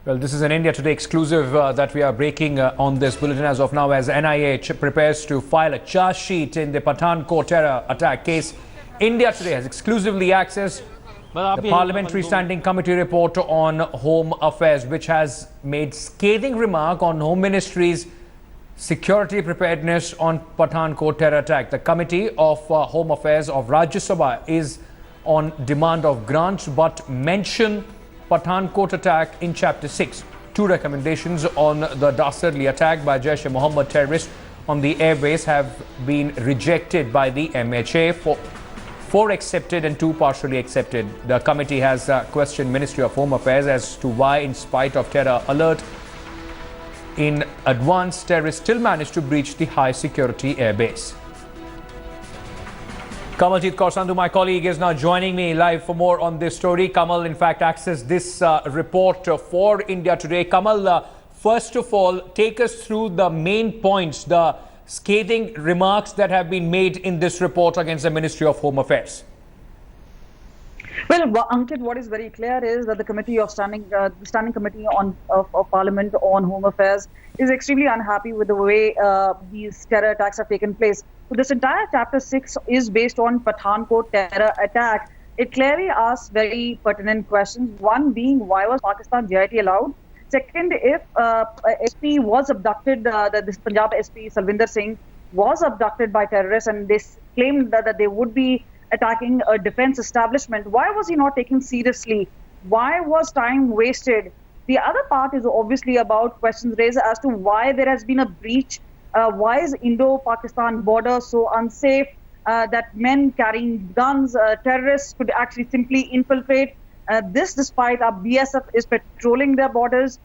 Well, this is an India Today exclusive that we are breaking on this bulletin as of now, as NIA prepares to file a charge sheet in the Pathankot terror attack case. India Today has exclusively accessed the Parliamentary Standing Committee report on Home Affairs, which has made scathing remark on Home Ministry's security preparedness on Pathankot terror attack. The Committee of Home Affairs of Rajya Sabha is on demand of grants but mention Pathankot attack in Chapter 6. Two recommendations on the dastardly attack by Jaish-e-Mohammed terrorists on the airbase have been rejected by the MHA. Four accepted and two partially accepted. The committee has questioned Ministry of Home Affairs as to why, in spite of terror alert in advance, terrorists still managed to breach the high security airbase. Kamaljeet Kaur Sandhu, my colleague, is now joining me live for more on this story. Kamal, in fact, accessed this report for India Today. Kamal, first of all, take us through the main points, the scathing remarks that have been made in this report against the Ministry of Home Affairs. Well, Ankit, what is very clear is that the Committee of Standing Committee of Parliament on Home Affairs is extremely unhappy with the way these terror attacks have taken place. So this entire Chapter 6 is based on Pathankot terror attack. It clearly asks very pertinent questions. One being, why was Pakistan JIT allowed? Second, if SP was abducted, this Punjab SP Salvinder Singh was abducted by terrorists, and they claimed that they would be attacking a defense establishment. Why was he not taken seriously? Why was time wasted? The other part is obviously about questions raised as to why there has been a breach. Why is Indo-Pakistan border so unsafe that men carrying guns, terrorists could actually simply infiltrate? This despite our BSF is patrolling their borders.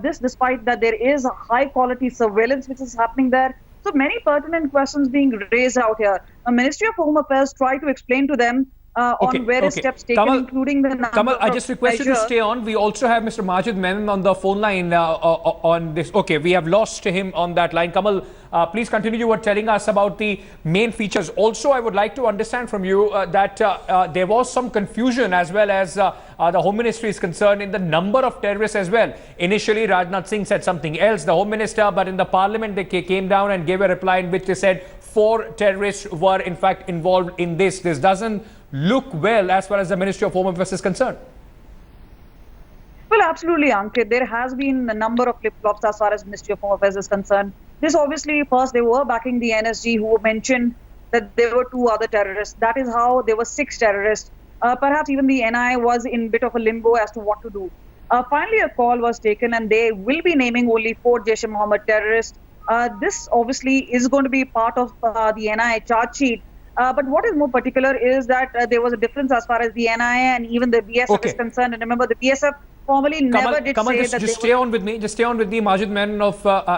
This despite that there is a high quality surveillance which is happening there. So many pertinent questions being raised out here. The Ministry of Home Affairs tried to explain to them on various steps taken, Kamal, including the number Kamal, I just request you to stay on. We also have Mr. Majid Menon on the phone line on this. Okay, we have lost him on that line. Kamal, please continue. You were telling us about the main features. Also, I would like to understand from you that there was some confusion as well as the Home Ministry is concerned in the number of terrorists as well. Initially, Rajnath Singh said something else, the Home Minister, but in the Parliament they came down and gave a reply in which they said 4 terrorists were in fact involved in this. This doesn't look well as far as the Ministry of Home Affairs is concerned. Well, absolutely, Ankit. There has been a number of flip-flops as far as Ministry of Home Affairs is concerned. This obviously, first they were backing the NSG, who mentioned that there were 2 other terrorists. That is how there were 6 terrorists. Perhaps even the NI was in a bit of a limbo as to what to do. Finally, a call was taken and they will be naming only 4 Jaish-e-Mohammed terrorists. This obviously is going to be part of the NI charge sheet. But what is more particular is that there was a difference as far as the NIA and even the BSF is concerned. And remember, the BSF formally never did say that just stay on with me. Just stay on with me. Majid Menon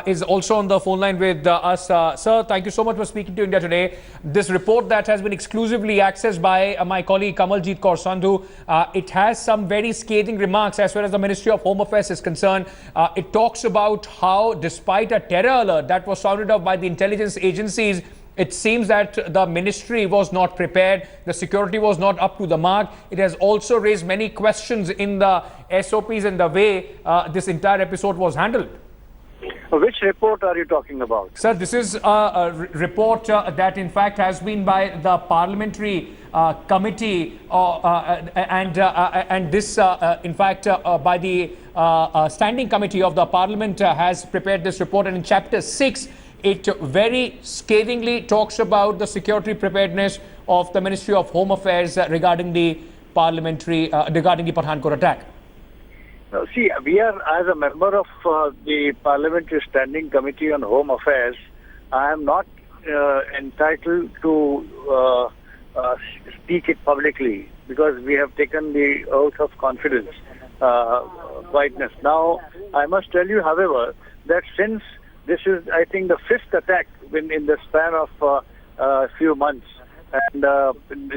is also on the phone line with us. Sir, thank you so much for speaking to India Today. This report that has been exclusively accessed by my colleague Kamaljeet Kaur Sandhu, it has some very scathing remarks as far as the Ministry of Home Affairs is concerned. It talks about how, despite a terror alert that was sounded off by the intelligence agencies, it seems that the ministry was not prepared. The security was not up to the mark. It has also raised many questions in the SOPs and the way this entire episode was handled. Which report are you talking about? Sir, this is a report that in fact has been by the Parliamentary Committee and this in fact by the Standing Committee of the Parliament has prepared this report, and in Chapter 6 it very scathingly talks about the security preparedness of the Ministry of Home Affairs regarding the regarding the Pathankot attack. See, we are, as a member of the Parliamentary Standing Committee on Home Affairs, I am not entitled to speak it publicly because we have taken the oath of confidence, quietness. Now, I must tell you, however, that since this is, I think, the 5th attack in the span of a few months. And in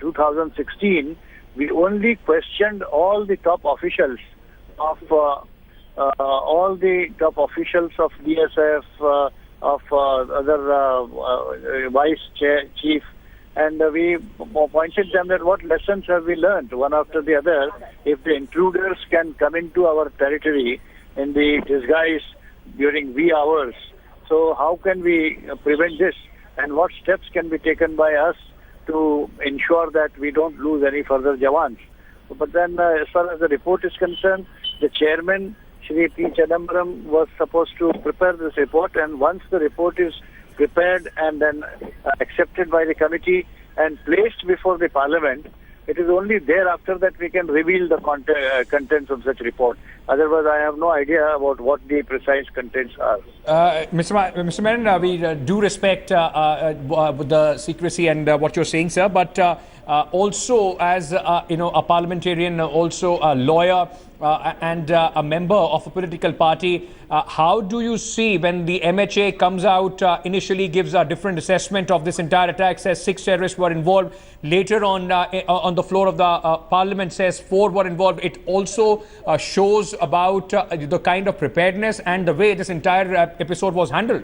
2016, we only questioned all the top officials of BSF, of other vice chief And we pointed them that what lessons have we learned, one after the other. If the intruders can come into our territory in the disguise during wee hours, so how can we prevent this? And what steps can be taken by us to ensure that we don't lose any further Jawans? But then, as far as the report is concerned, the chairman, Shri P. Chidambaram, was supposed to prepare this report, and once the report is prepared and then accepted by the committee and placed before the parliament, it is only thereafter that we can reveal the contents of such report. Otherwise, I have no idea about what the precise contents are. Mr. Menon, we do respect the secrecy and what you're saying, sir, but also as a parliamentarian, also a lawyer and a member of a political party, how do you see when the MHA comes out, initially gives a different assessment of this entire attack, says 6 terrorists were involved, later on the floor of the parliament says 4 were involved. It also shows about the kind of preparedness and the way this entire episode was handled.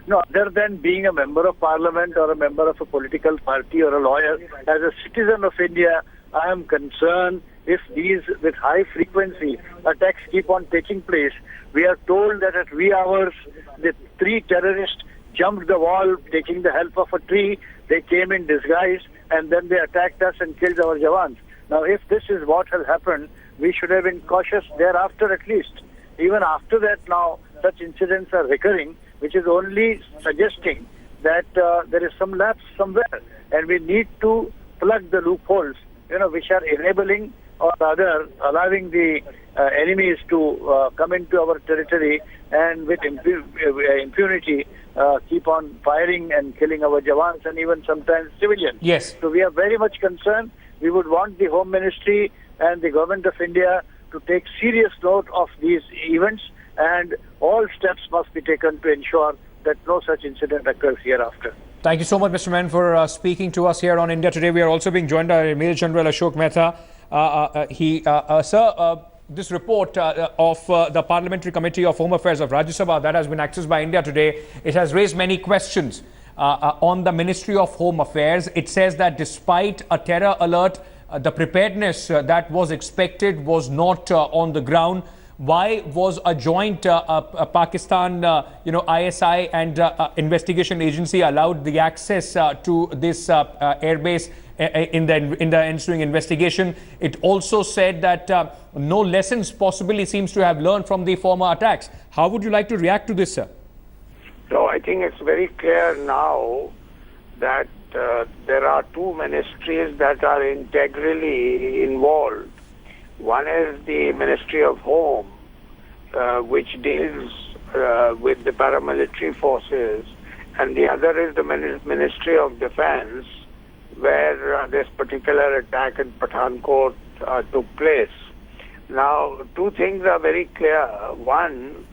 No, other than being a member of parliament or a member of a political party or a lawyer, as a citizen of India, I am concerned if these with high frequency attacks keep on taking place. We are told that at wee hours, the 3 terrorists jumped the wall taking the help of a tree. They came in disguise and then they attacked us and killed our Jawans. Now, if this is what has happened, we should have been cautious thereafter at least. Even after that, now such incidents are recurring, which is only suggesting that there is some lapse somewhere, and we need to plug the loopholes, which are enabling or rather allowing the enemies to come into our territory and with impunity keep on firing and killing our Jawans and even sometimes civilians. Yes. So we are very much concerned. We would want the Home Ministry and the Government of India to take serious note of these events, and all steps must be taken to ensure that no such incident occurs hereafter. Thank you so much, Mr. Menon, for speaking to us here on India Today. We are also being joined by Major General Ashok Mehta. Sir, this report of the Parliamentary Committee of Home Affairs of Rajya Sabha that has been accessed by India Today, it has raised many questions on the Ministry of Home Affairs. It says that despite a terror alert, the preparedness that was expected was not on the ground. Why was a joint Pakistan, ISI and investigation agency allowed the access to this airbase in the ensuing investigation? It also said that no lessons possibly seems to have learned from the former attacks. How would you like to react to this, sir? So I think it's very clear now that there are 2 ministries that are integrally involved. One is the Ministry of Home, which deals with the paramilitary forces, and the other is the Ministry of Defense, where this particular attack in Pathankot took place. Now, 2 things are very clear. One,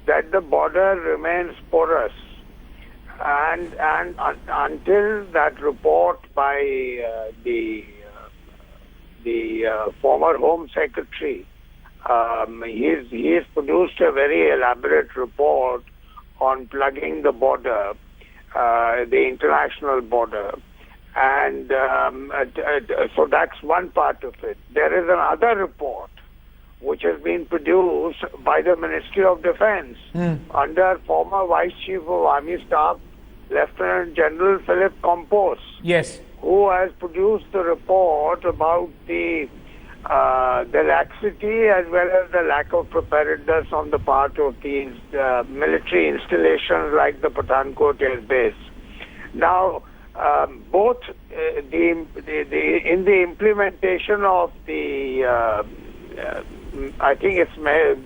that the border remains porous, and until that report by the former Home Secretary, he has produced a very elaborate report on plugging the border, the international border, and so that's one part of it. There is another report which has been produced by the Ministry of Defense under former Vice Chief of Army Staff, Lieutenant General Philip Compos. Yes. Who has produced the report about the laxity as well as the lack of preparedness on the part of these military installations like the Pathankot Air Base. Now, both in the implementation of the I think it's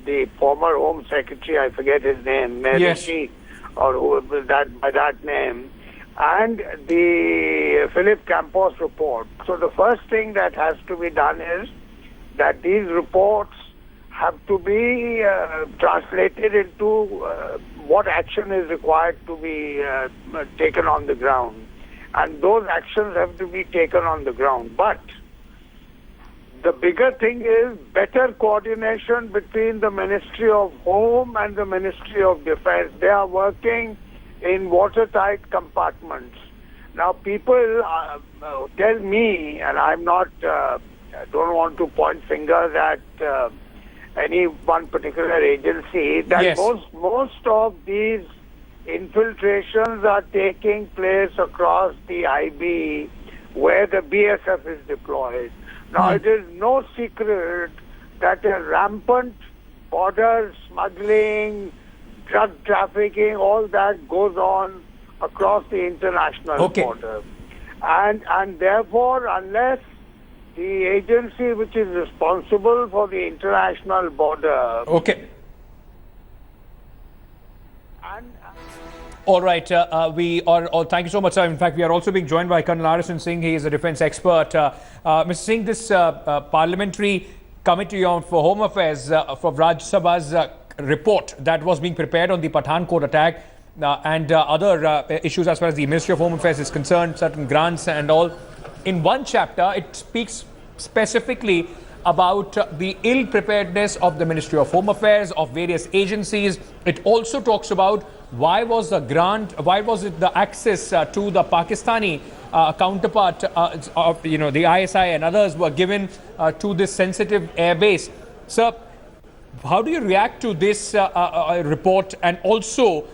the former Home Secretary, I forget his name, yes, or who by that name, and the Philip Campos report. So the first thing that has to be done is that these reports have to be translated into what action is required to be taken on the ground. And those actions have to be taken on the ground. But the bigger thing is better coordination between the Ministry of Home and the Ministry of Defense. They are working in watertight compartments. Now, people tell me, and I'm not, don't want to point fingers at any one particular agency, that Yes. most of these infiltrations are taking place across the IB where the BSF is deployed. Now, it is no secret that a rampant border smuggling, drug trafficking, all that goes on across the international border. And therefore, unless the agency which is responsible for the international border... All right. Thank you so much, sir. In fact, we are also being joined by Colonel Arison Singh. He is a defense expert. Mr. Singh, this Parliamentary Committee for Home Affairs for Rajya Sabha's report that was being prepared on the Pathankot attack and other issues as far as the Ministry of Home Affairs is concerned, certain grants and all. In one chapter, it speaks specifically about the ill preparedness of the Ministry of Home Affairs, of various agencies. It also talks about why was it the access to the Pakistani counterpart of the ISI and others were given to this sensitive airbase. Sir, how do you react to this report, and also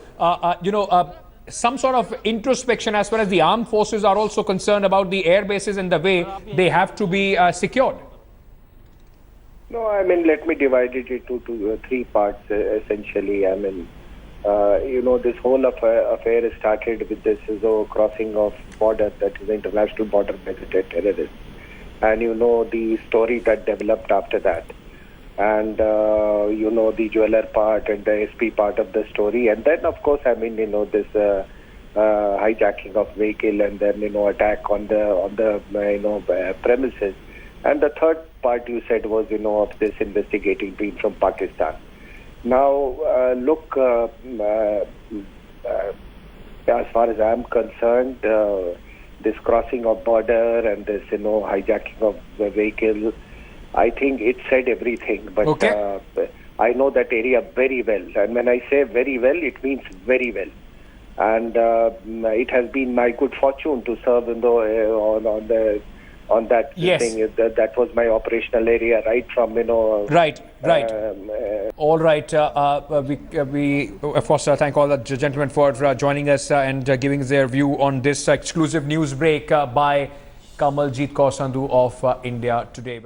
some sort of introspection as far as the armed forces are also concerned about the air bases and the way they have to be secured? No, I mean, let me divide it into three parts, essentially. I mean, this whole affair started with this crossing of border, that is the international border by the terrorists. And the story that developed after that. And, the jeweler part and the SP part of the story. And then, of course, I mean, this hijacking of vehicle and then, attack on the premises. And the third part you said was, of this investigating team from Pakistan. Now, look, as far as I'm concerned, this crossing of border and this, hijacking of the vehicle, I think it said everything. But I know that area very well. And when I say very well, it means very well. And it has been my good fortune to serve on that thing. That was my operational area, right from, Right. All right. We of course, thank all the gentlemen for joining us and giving their view on this exclusive news break by Kamaljeet Kaur Sandhu of India Today.